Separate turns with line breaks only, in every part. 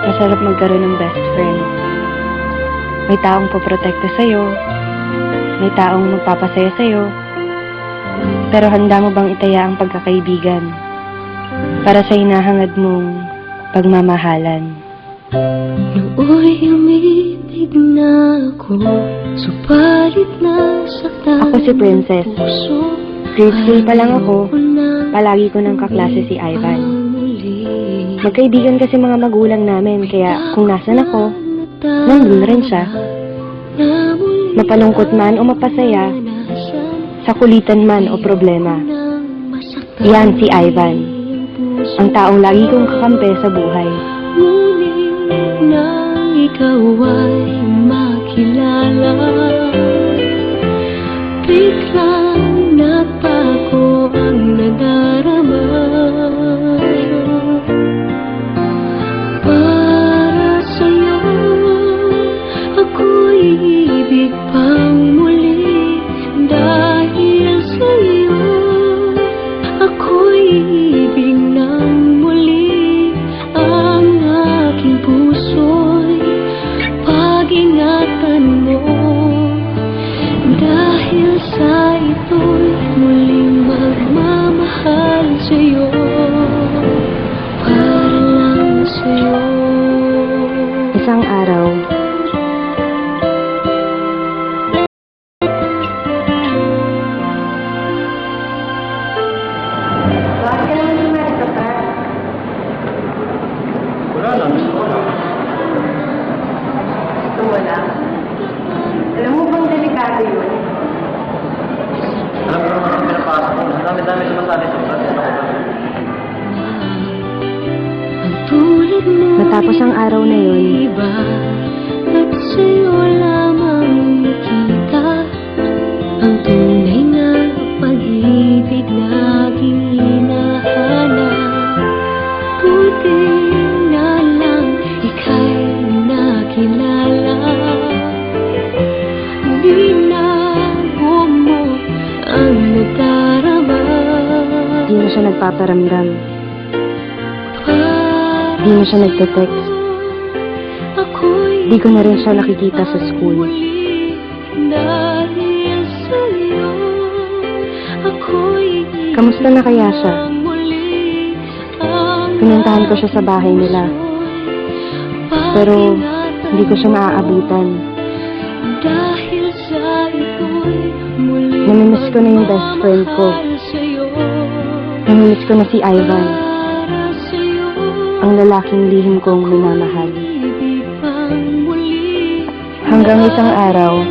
Masarap magkaroon ng best friend. May taong poprotekta sa'yo, may taong magpapasaya sa'yo, pero handa mo bang itaya ang pagkakaibigan para sa hinahangad mong pagmamahalan?
Nooy umibig na ako, subalit nasaktan
Ako si Princess.
puso.
Grade school pa lang ako, palagi ko ng kaklase si Ivan. Magkaibigan kasi mga magulang namin, kaya kung nasan ako, nandun rin siya. Mapalungkot man o mapasaya, sa kulitan man o problema. Iyan si Ivan, ang taong lagi kong kakampi sa buhay.
Ngunit nang ikaw ay makilala, biglang nagbago ang nadarama. Para sa'yo, ako'y ibig pang muli. Dahil sa'yo, ako'y ibig ng muli. Ang aking puso'y pag-ingatan mo. Dahil sa ito'y muling magmamahal sa'yo. Para lang sa'yo.
Isang araw, bakit ka naman sumari ka pa?
Wala lang, gusto ko lang.
Ito wala. Alam mo bang delikado yun?
Alam ko naman ang pinapasok ko. Ang dami-dami sumasali sa ulat. Ano ko ba?
Ang tulad mo
Matapos ang araw na yun,
iba, at sa'yo lamang nakita ang tunay na pag-ibig na aking hinahanap. Buti na lang ika'y nakilala. Binago mo ang nadarama.
di na siya nagpaparamdam. Di na siya nagte-text. Di ko na rin siya nakikita sa school. Kamusta na kaya siya? Pinuntahan ko siya sa bahay nila. Pero hindi ko siya naaabutan. Namimiss ko na yung best friend ko. Namimiss ko na si Ivan, ang lalaking lihim kong minamahal. Hanggang isang araw,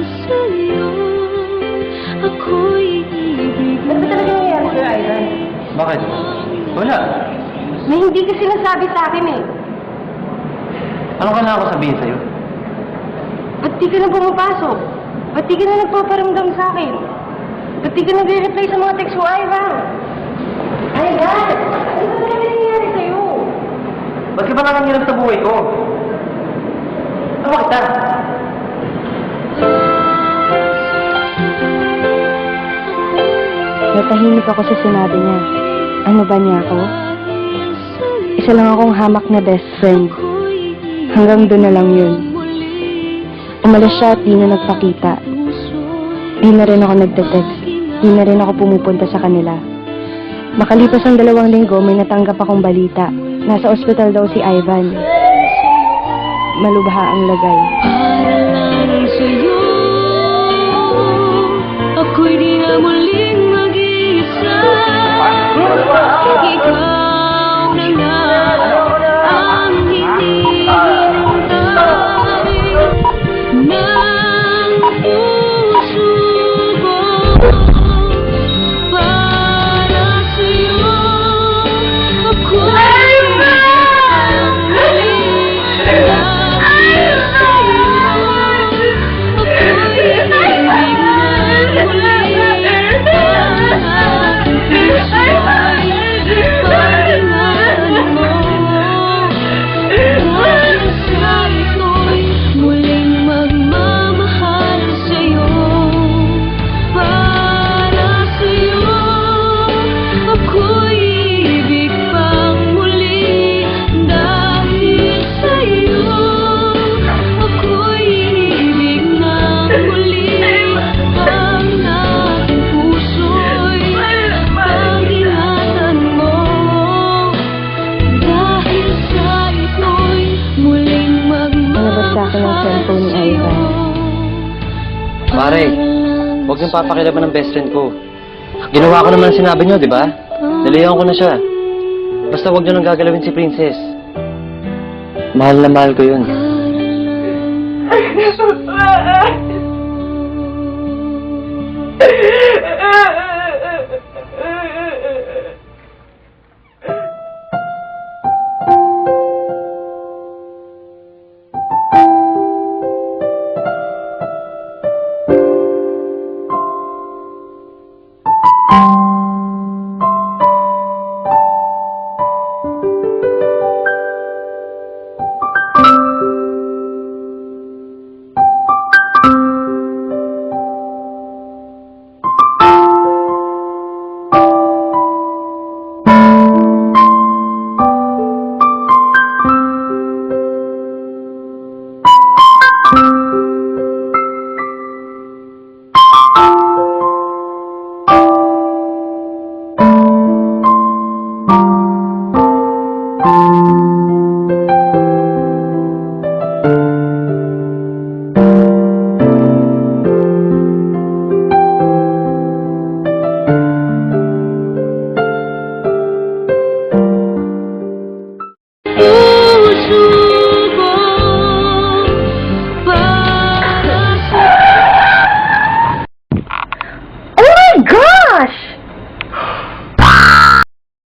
ano ba talaga nangyayari sa'yo, Ivan?
Bakit? Wala.
May hindi ka sinasabi sa akin eh.
Ano kailangan ko sabihin sa'yo?
Ba't di ka na pumapasok? Ba't di ka na nagpaparamdam sa akin? Ba't di ka nagre-reply sa mga text mo, Ivan? Ivan! Ano ba talaga nangyayari sa'yo?
Ba't ka ba nangangiram sa buhay ko? Ano ba kita?
Natahimik ako sa sinabi niya. Ano ba niya ako? Isa lang akong hamak na best friend. Hanggang doon na lang yun. Umalis siya at di na nagpakita. Di na rin ako nagte-text. Di na rin ako pumupunta sa kanila. Makalipas ang 2 linggo, may natanggap akong balita. Nasa ospital daw si Ivan. Malubha ang lagay.
Para lang sa'yo, ako'y di na muling mag-iisa. Ikaw na nga ang hinihintay ng puso ko. Para sa'yo, ako'y Pag-ingatan mo.
show ni Ivan.
Pare, huwag niyong papakilaban ng best friend ko. Ginawa ko naman ang sinabi niyo, di ba? Nalayan ko na siya. Basta huwag niyo nang gagalawin si Princess. Mahal na mahal ko yun.